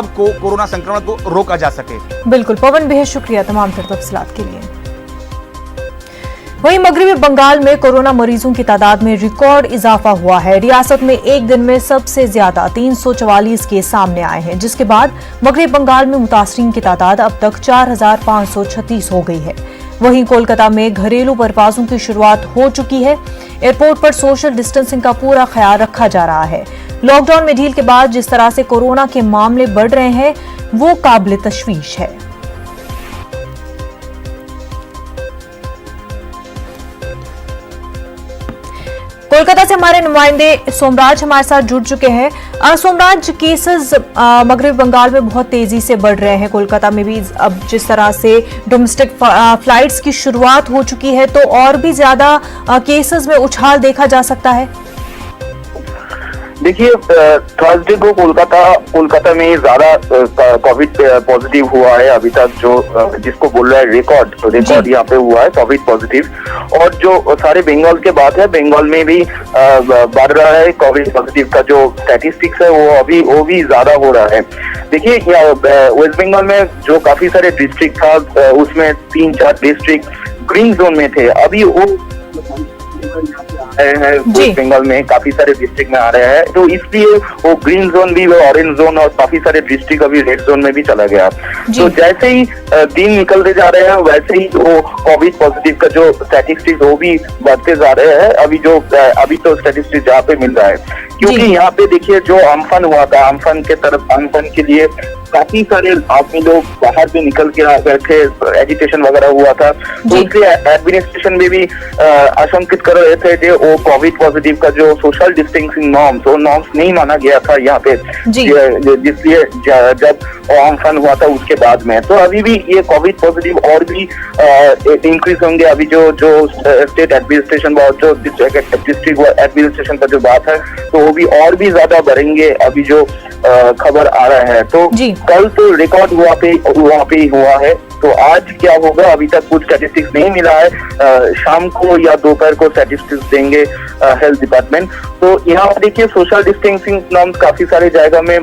को कोरोना संक्रमण को रोका जा सके। बिल्कुल पवन, बेहद शुक्रिया तमाम तफसीलात के लिए। वहीं मगरबी बंगाल में कोरोना मरीजों की तादाद में रिकॉर्ड इजाफा हुआ है। रियासत में एक दिन में सबसे ज्यादा 344 केस सामने आए हैं, जिसके बाद मगरबी बंगाल में मुतासरीन की तादाद अब तक 4536 हो गई है। वहीं कोलकाता में घरेलू परवाजों की शुरुआत हो चुकी है। एयरपोर्ट पर सोशल डिस्टेंसिंग का पूरा ख्याल रखा जा रहा है। लॉकडाउन में ढील के बाद जिस तरह से कोरोना के मामले बढ़ रहे हैं वो काबिल तशवीश है। कोलकाता से हमारे नुमाइंदे सोमराज हमारे साथ जुड़ चुके हैं। सोमराज, केसेस मगरबी बंगाल में बहुत तेजी से बढ़ रहे हैं। कोलकाता में भी अब जिस तरह से डोमेस्टिक फ्लाइट्स की शुरुआत हो चुकी है तो और भी ज्यादा केसेस में उछाल देखा जा सकता है। देखिए, थर्सडे को कोलकाता में ज्यादा कोविड पॉजिटिव हुआ है अभी तक, जो जिसको बोल रहा है रिकॉर्ड यहाँ पे हुआ है कोविड पॉजिटिव। और जो सारे बंगाल के बात है, बंगाल में भी बढ़ रहा है कोविड पॉजिटिव का जो स्टैटिस्टिक्स है वो भी ज्यादा हो रहा है। देखिए, वेस्ट बंगाल में जो काफी सारे डिस्ट्रिक्ट था उसमें 3-4 डिस्ट्रिक्ट ग्रीन जोन में थे, अभी वो वेस्ट बंगाल में काफी सारे डिस्ट्रिक्ट में आ रहे हैं, तो इसलिए वो ग्रीन जोन भी, वो ऑरेंज जोन और काफी सारे डिस्ट्रिक्ट अभी रेड जोन में भी चला गया। तो जैसे ही दिन निकलते जा रहे हैं वैसे ही वो कोविड पॉजिटिव का जो स्टैटिस्टिक्स वो भी बढ़ते जा रहे हैं। अभी तो स्टैटिस्टिक्स जहाँ पे मिल रहा है, क्योंकि यहाँ पे देखिए जो अम्फन हुआ था, अम्फन के लिए काफी सारे आदमी लोग बाहर भी निकल के आ गए थे, एजिटेशन वगैरह हुआ था, तो इसलिए एडमिनिस्ट्रेशन में भी आशंकित कर रहे थे कि वो कोविड पॉजिटिव का जो सोशल डिस्टेंसिंग नॉर्म्स नहीं माना गया था यहाँ पे, जिसलिए जब अम्फन हुआ था उसके बाद में। तो अभी भी ये कोविड पॉजिटिव और भी इंक्रीज होंगे। अभी जो स्टेट एडमिनिस्ट्रेशन जो डिस्ट्रिक्ट एडमिनिस्ट्रेशन का जो बात है तो वो भी और भी ज्यादा बढ़ेंगे, अभी जो खबर आ रहा है। तो कल तो रिकॉर्ड वहाँ पे ही हुआ है, तो आज क्या होगा अभी तक कुछ स्टैटिस्टिक्स नहीं मिला है। शाम को या दोपहर को स्टैटिस्टिक्स देंगे हेल्थ डिपार्टमेंट। तो यहाँ पर देखिए सोशल डिस्टेंसिंग नॉर्म्स काफी सारे जगह में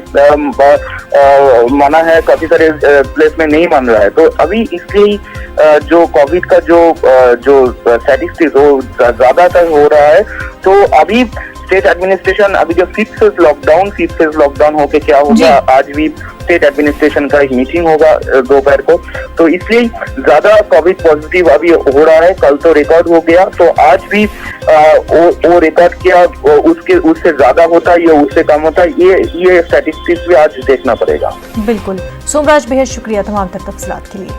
माना है, काफी सारे प्लेस में नहीं मान रहा है। तो अभी इसलिए जो कोविड का जो स्टैटिस्टिक्स वो ज्यादातर हो रहा है। तो अभी स्टेट एडमिनिस्ट्रेशन अभी जो फिफ्थ फेज लॉकडाउन होके क्या होगा, आज भी स्टेट एडमिनिस्ट्रेशन का एक मीटिंग होगा दोपहर को, तो इसलिए ज्यादा कोविड पॉजिटिव अभी हो रहा है। कल तो रिकॉर्ड हो गया, तो आज भी वो रिकॉर्ड किया, उससे ज्यादा होता है या उससे कम होता है, ये स्टैटिस्टिक्स भी आज देखना पड़ेगा। बिल्कुल सोमराज, बेहद शुक्रिया तमाम तफसीलात के लिए।